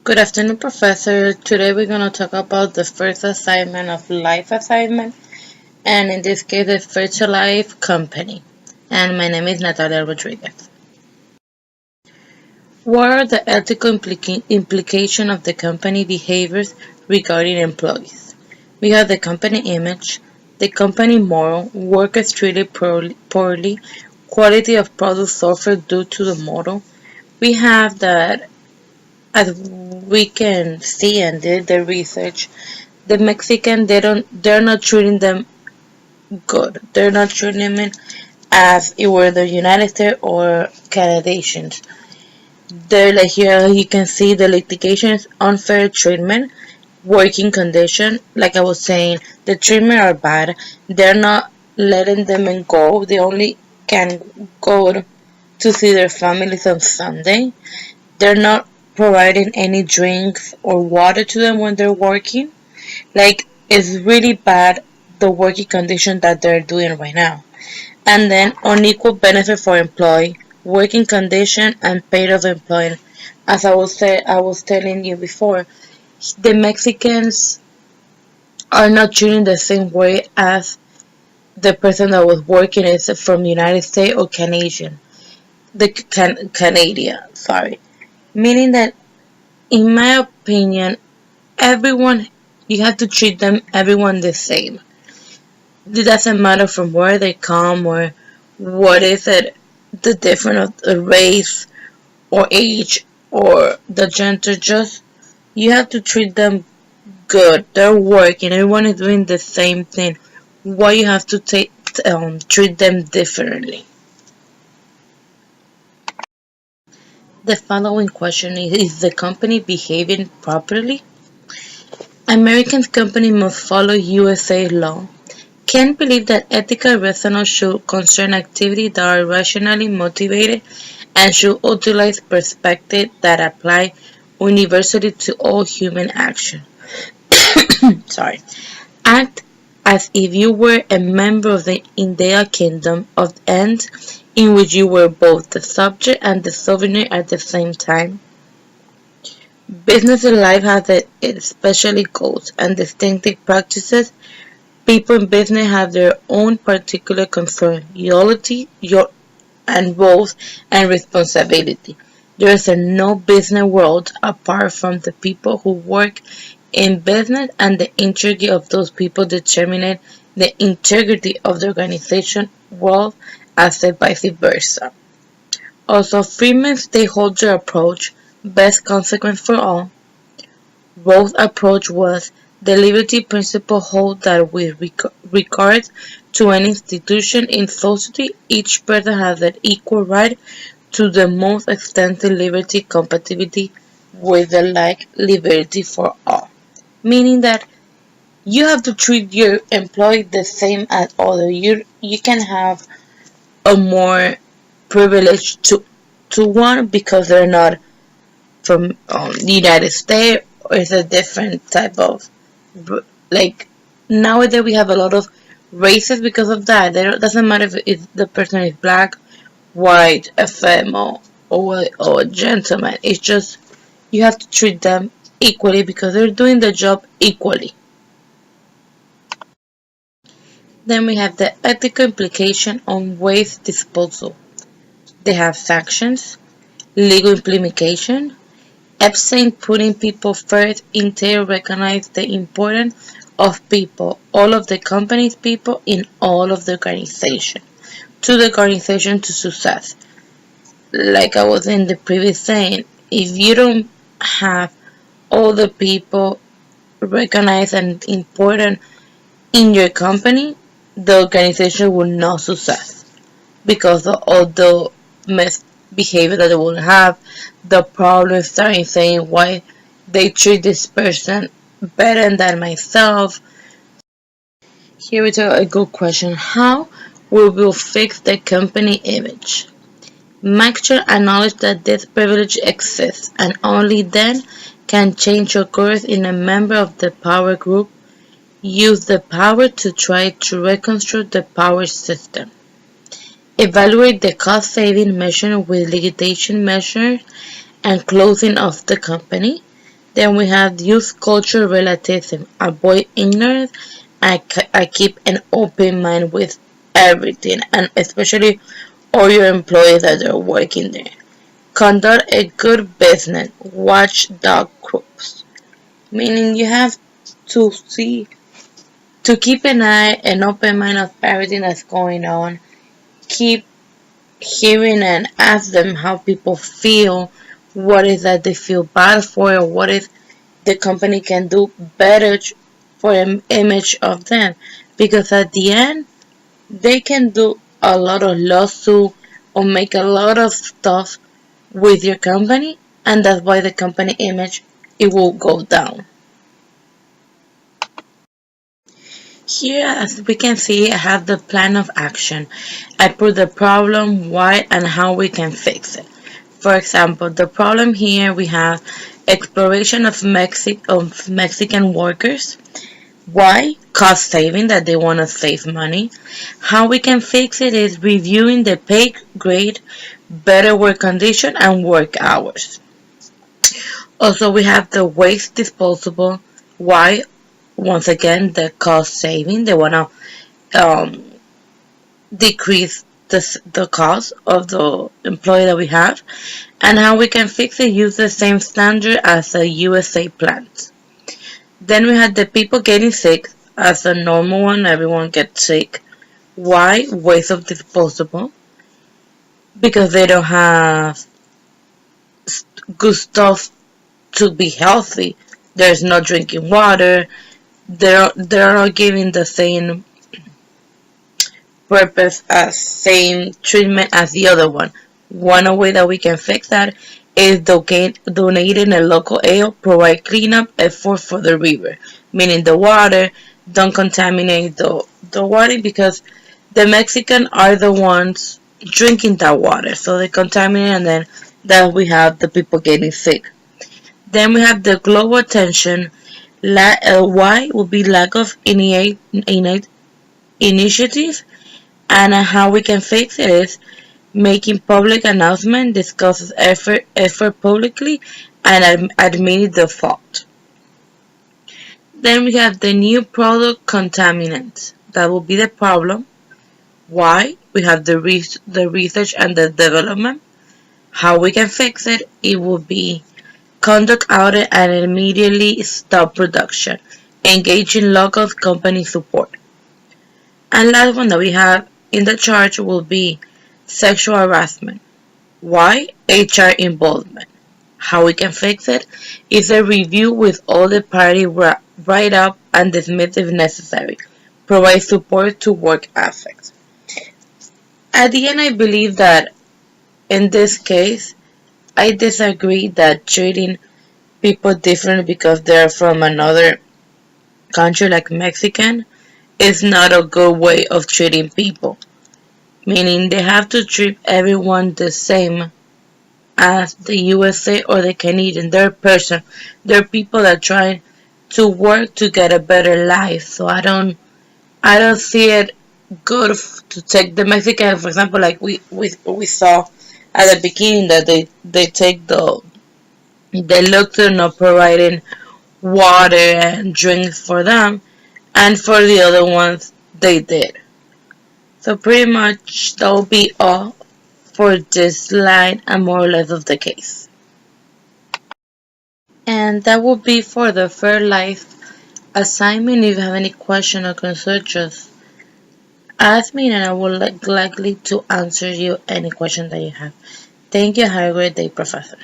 Good afternoon, Professor. Today we're going to talk about the first assignment of life assignment, and in this case, the fertilife company. And my name is Natalia Rodriguez. What are the ethical implications of the company behaviors regarding employees? We have the company image, the company moral, workers treated poorly, quality of product suffered due to the model. We have that, as we can see and did the research, the Mexican they're not treating them good. They're not treating them as it were the United States or Canadians. They're like here you can see the litigation is unfair treatment, working condition. Like I was saying, the treatment are bad. They're not letting them go. They only can go to see their families on Sunday. They're not providing any drinks or water to them when they're working. Like, it's really bad the working condition that they're doing right now. And then unequal benefit for employee, working condition and pay of employee. As I was telling you before, the Mexicans are not treated the same way as the person that was working is from United States or Canadian. The Canadian, sorry. Meaning that in my opinion, everyone you have to treat them everyone the same. It doesn't matter from where they come or what is it, the difference of the race or age or the gender. Just you have to treat them good. They're working. Everyone is doing the same thing. Why you have to treat them differently? The following question is the company behaving properly? American company must follow USA law. Can't believe that ethical reasoning should concern activities that are rationally motivated and should utilize perspectives that apply universally to all human action. Sorry. Act as if you were a member of the India Kingdom of Ends in which you were both the subject and the sovereign at the same time. Business in life has its special goals and distinctive practices. People in business have their own particular concern, loyalty, and roles and responsibility. There is no business world apart from the people who work in business, and the integrity of those people determine the integrity of the organization world as a vice versa. Also, Freeman's stakeholder approach, best consequence for all. Roth's approach was the liberty principle holds that with regard to an institution in society, each person has an equal right to the most extensive liberty compatibility with the like liberty for all. Meaning that you have to treat your employee the same as other. You can have a more privilege to one because they're not from the United States or it's a different type of like nowadays we have a lot of races because of that. It doesn't matter if the person is black, white, a female, or a gentleman. It's just you have to treat them equally because they're doing the job equally. Then we have the ethical implication on waste disposal. They have sanctions, legal implication. Epstein putting people first until recognize the importance of people, all of the company's people in all of the organization, to the organization to success. Like I was in the previous saying, if you don't have all the people recognized and important in your company, the organization will not success because of all the misbehavior that they will have, the problems starting saying why they treat this person better than myself. Here we go a good question. How we will fix the company image? Make sure acknowledge that this privilege exists and only then can change occurs in a member of the power group. Use the power to try to reconstruct the power system. Evaluate the cost-saving measure with liquidation measures and closing of the company. Then we have use cultural relativism, avoid ignorance, I keep an open mind with everything, and especially all your employees that are working there. Conduct a good business, watchdog groups, meaning you have to see to keep an open mind of everything that's going on. Keep hearing and ask them how people feel, what is that they feel bad for, or what is the company can do better for an image of them. Because at the end, they can do a lot of lawsuit or make a lot of stuff with your company, and that's why the company image it will go down. Here, as we can see, I have the plan of action. I put the problem, why, and how we can fix it. For example, the problem here we have exploration of Mexican workers. Why? Cost saving, that they want to save money. How we can fix it is reviewing the pay grade, better work condition, and work hours. Also, we have the waste disposable. Why? Once again, the cost saving. They want to decrease the cost of the employee that we have. And how we can fix it, use the same standard as a USA plant. Then we had the people getting sick as a normal one, everyone gets sick. Why? Waste of disposable. Because they don't have good stuff to be healthy. There's no drinking water. They're not giving the same purpose as same treatment as the other one. One way that we can fix that is donating a local ale, provide cleanup effort for the river, meaning the water don't contaminate the water because the Mexican are the ones drinking that water, so they contaminate and then that we have the people getting sick. Then we have the global attention. Why will be lack of innate initiative, and how we can fix it is making public announcement, discusses effort publicly, and admitting the fault. Then we have the new product contaminants. That will be the problem. Why? We have the research and the development. How we can fix it? It will be conduct audit and immediately stop production. Engage in local company support. And last one that we have in the charge will be sexual harassment. Why? HR involvement. How we can fix it is a review with all the party write up and dismiss if necessary. Provide support to work ethics. At the end, I believe that in this case, I disagree that treating people different because they're from another country like Mexican is not a good way of treating people. Meaning they have to treat everyone the same as the USA or the Canadian. They're people that try to work to get a better life. So I don't see it good to take the Mexican, for example, like we saw at the beginning that they take they look to not providing water and drinks for them, and for the other ones they did. So pretty much that will be all for this line and more or less of the case. And that will be for the fertilife assignment. If you have any question or concern, just ask me and I will likely to answer you any question that you have. Thank you. Have a great day, Professor.